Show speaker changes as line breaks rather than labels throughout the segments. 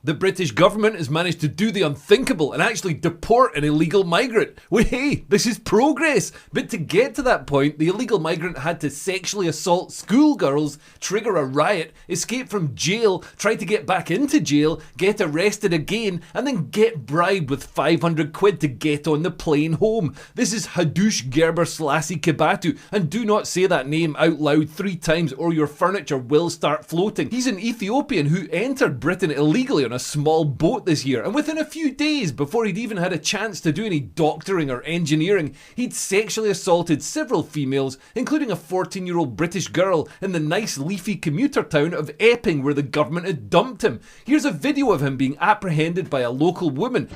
The British government has managed to do the unthinkable and actually deport an illegal migrant. Well, hey, this is progress. But to get to that point, the illegal migrant had to sexually assault schoolgirls, trigger a riot, escape from jail, try to get back into jail, get arrested again, and then get bribed with 500 quid to get on the plane home. This is Hadush Gerberslatie Kebatu, and do not say that name out loud 3 times or your furniture will start floating. He's an Ethiopian who entered Britain illegally on a small boat this year, and within a few days, before he'd even had a chance to do any doctoring or engineering, he'd sexually assaulted several females, including a 14-year-old British girl in the nice leafy commuter town of Epping, where the government had dumped him. Here's a video of him being apprehended by a local woman.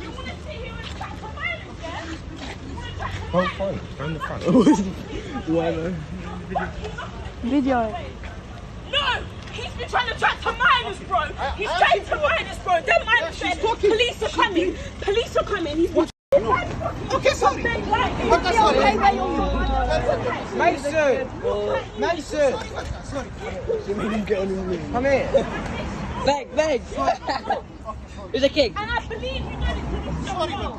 Oh, fine. From the front.
Video.
No! He's been trying to track to minors, bro! He's trying to minors, bro! Don't mind him! Police are coming! Police are coming! He's watching. Okay, sorry!
Mason! You made him get on his knee. Come here. Beg. Who's a king?
And I believe you know this.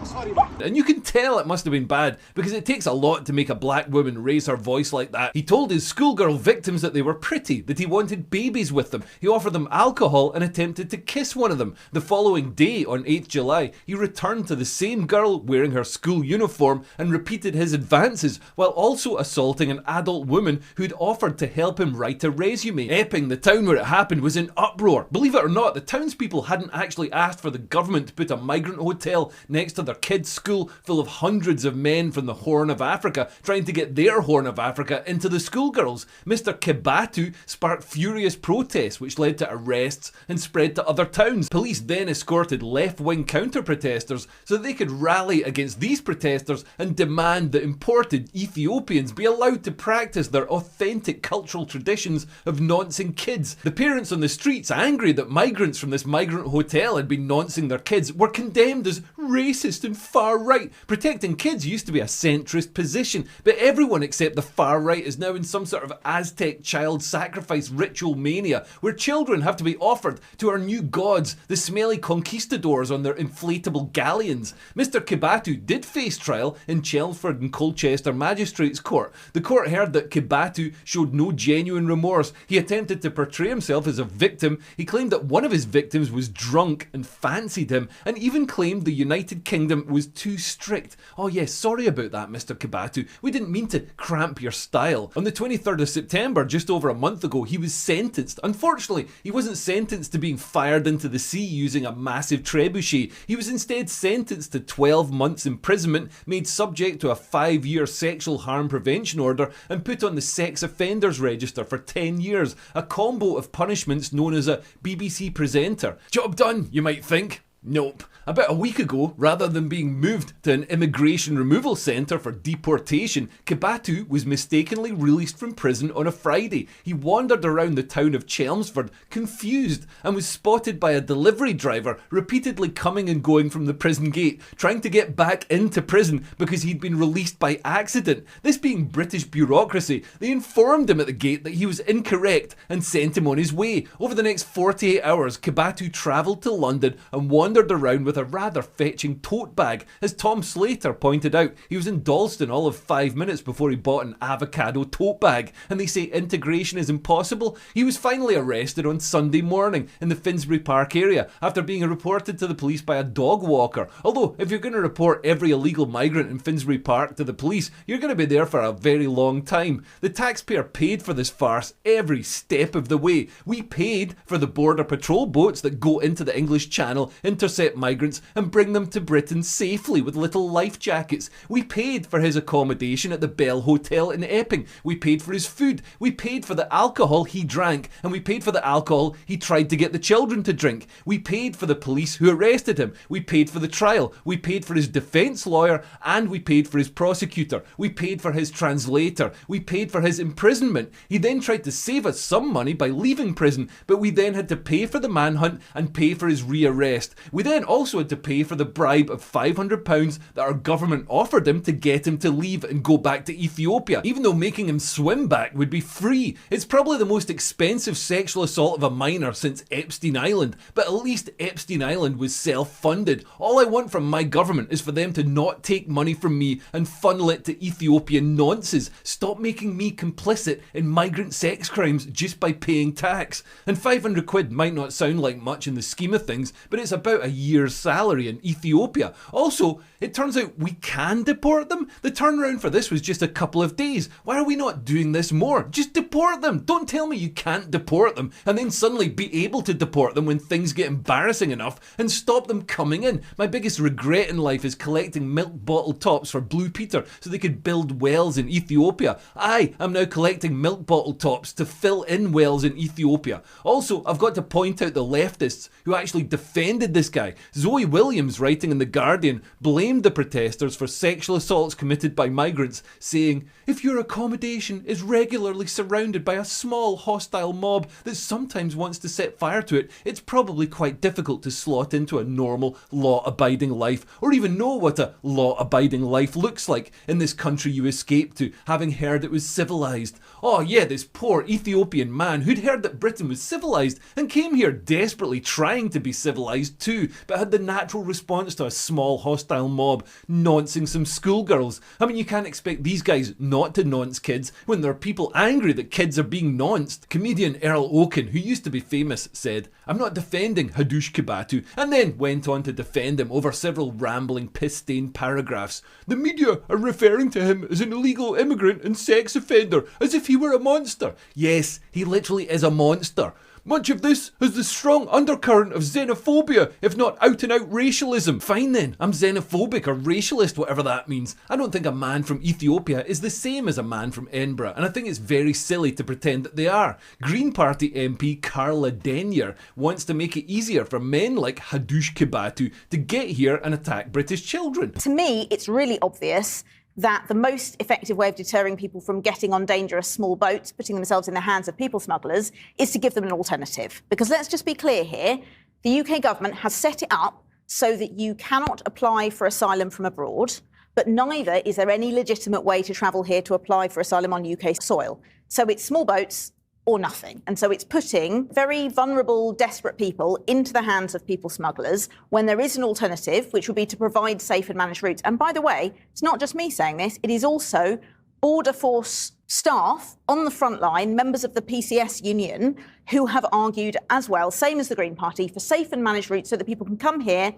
Sorry.
And you can tell it must have been bad, because it takes a lot to make a black woman raise her voice like that. He told his schoolgirl victims that they were pretty, that he wanted babies with them. He offered them alcohol and attempted to kiss one of them. The following day, on 8th July, he returned to the same girl wearing her school uniform and repeated his advances, while also assaulting an adult woman who'd offered to help him write a resume. Epping, the town where it happened, was in uproar. Believe it or not, the townspeople hadn't actually asked for the government to put a migrant hotel next to their kids' school full of hundreds of men from the Horn of Africa trying to get their Horn of Africa into the schoolgirls. Mr. Kebatu sparked furious protests which led to arrests and spread to other towns. Police then escorted left-wing counter-protesters so that they could rally against these protesters and demand that imported Ethiopians be allowed to practice their authentic cultural traditions of noncing kids. The parents on the streets, angry that migrants from this migrant hotel had been noncing their kids, were condemned as racist and far right. Protecting kids used to be a centrist position, but everyone except the far right is now in some sort of Aztec child sacrifice ritual mania where children have to be offered to our new gods, the smelly conquistadors on their inflatable galleons. Mr. Kebatu did face trial in Chelmsford and Colchester Magistrates Court. The court heard that Kebatu showed no genuine remorse. He attempted to portray himself as a victim. He claimed that one of his victims was drunk and fancied him, and even claimed the United Kingdom was too strict. Oh yes, sorry about that, Mr. Kebatu. We didn't mean to cramp your style. On the 23rd of September, just over a month ago, he was sentenced. Unfortunately, he wasn't sentenced to being fired into the sea using a massive trebuchet. He was instead sentenced to 12 months imprisonment, made subject to a 5-year sexual harm prevention order, and put on the sex offenders register for 10 years, a combo of punishments known as a BBC presenter. Job done, you might think. Nope. About a week ago, rather than being moved to an immigration removal centre for deportation, Kebatu was mistakenly released from prison on a Friday. He wandered around the town of Chelmsford, confused, and was spotted by a delivery driver repeatedly coming and going from the prison gate, trying to get back into prison because he'd been released by accident. This being British bureaucracy, they informed him at the gate that he was incorrect and sent him on his way. Over the next 48 hours, Kebatu travelled to London and wandered around with a rather fetching tote bag. As Tom Slater pointed out, he was in Dalston all of 5 minutes before he bought an avocado tote bag, and they say integration is impossible. He was finally arrested on Sunday morning in the Finsbury Park area after being reported to the police by a dog walker. Although, if you're going to report every illegal migrant in Finsbury Park to the police, you're going to be there for a very long time. The taxpayer paid for this farce every step of the way. We paid for the border patrol boats that go into the English Channel, intercept migrants and bring them to Britain safely with little life jackets. We paid for his accommodation at the Bell Hotel in Epping. We paid for his food. We paid for the alcohol he drank, and we paid for the alcohol he tried to get the children to drink. We paid for the police who arrested him. We paid for the trial. We paid for his defence lawyer, and we paid for his prosecutor. We paid for his translator. We paid for his imprisonment. He then tried to save us some money by leaving prison, but we then had to pay for the manhunt and pay for his rearrest. We then also had to pay for the bribe of £500 that our government offered him to get him to leave and go back to Ethiopia, even though making him swim back would be free. It's probably the most expensive sexual assault of a minor since Epstein Island, but at least Epstein Island was self-funded. All I want from my government is for them to not take money from me and funnel it to Ethiopian nonces. Stop making me complicit in migrant sex crimes just by paying tax. And 500 quid might not sound like much in the scheme of things, but it's about a year's salary in Ethiopia. Also, it turns out we can deport them. The turnaround for this was just a couple of days. Why are we not doing this more? Just deport them. Don't tell me you can't deport them and then suddenly be able to deport them when things get embarrassing enough and stop them coming in. My biggest regret in life is collecting milk bottle tops for Blue Peter so they could build wells in Ethiopia. I am now collecting milk bottle tops to fill in wells in Ethiopia. Also, I've got to point out the leftists who actually defended this guy. Zoe Williams, writing in The Guardian, blamed the protesters for sexual assaults committed by migrants, saying, "If your accommodation is regularly surrounded by a small hostile mob that sometimes wants to set fire to it, it's probably quite difficult to slot into a normal, law-abiding life, or even know what a law-abiding life looks like in this country you escaped to, having heard it was civilised." Oh yeah, this poor Ethiopian man who'd heard that Britain was civilised and came here desperately trying to be civilised too, but had the natural response to a small hostile mob noncing some schoolgirls. I mean, you can't expect these guys not to nonce kids when there are people angry that kids are being nonced. Comedian Earl Oaken, who used to be famous, said, "I'm not defending Hadush Kebatu," and then went on to defend him over several rambling piss-stained paragraphs. "The media are referring to him as an illegal immigrant and sex offender, as if he were a monster." Yes, he literally is a monster. "Much of this has the strong undercurrent of xenophobia, if not out-and-out racialism." Fine then, I'm xenophobic or racialist, whatever that means. I don't think a man from Ethiopia is the same as a man from Edinburgh, and I think it's very silly to pretend that they are. Green Party MP Carla Denyer wants to make it easier for men like Hadush Kebatu to get here and attack British children.
To me, it's really obvious that the most effective way of deterring people from getting on dangerous small boats, putting themselves in the hands of people smugglers, is to give them an alternative. Because let's just be clear here, the UK government has set it up so that you cannot apply for asylum from abroad, but neither is there any legitimate way to travel here to apply for asylum on UK soil. So it's small boats or nothing. And so it's putting very vulnerable, desperate people into the hands of people smugglers when there is an alternative, which would be to provide safe and managed routes. And by the way, it's not just me saying this, it is also Border Force staff on the front line, members of the PCS union, who have argued as well, same as the Green Party, for safe and managed routes so that people can come here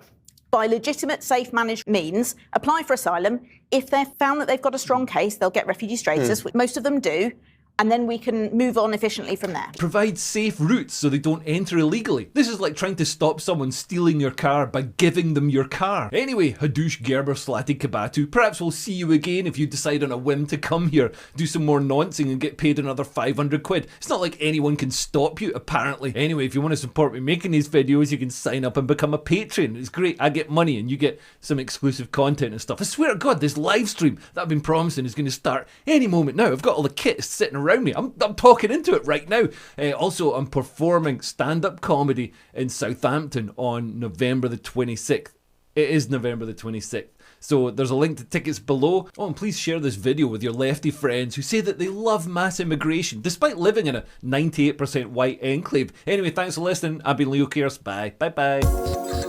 by legitimate, safe, managed means, apply for asylum. If they're found that they've got a strong case, they'll get refugee status, which most of them do. And then we can move on efficiently from there.
Provide safe routes so they don't enter illegally. This is like trying to stop someone stealing your car by giving them your car. Anyway, Hadush Gerberslatie Kebatu, perhaps we'll see you again if you decide on a whim to come here, do some more noncing and get paid another 500 quid. It's not like anyone can stop you, apparently. Anyway, if you want to support me making these videos, you can sign up and become a patron. It's great. I get money and you get some exclusive content and stuff. I swear to God, this live stream that I've been promising is going to start any moment now. I've got all the kit sitting around me. I'm talking into it right now. Also, I'm performing stand-up comedy in Southampton on November the 26th. It is November the 26th. So there's a link to tickets below. Oh, and please share this video with your lefty friends who say that they love mass immigration, despite living in a 98% white enclave. Anyway, thanks for listening. I've been Leo Kears. Bye. Bye-bye.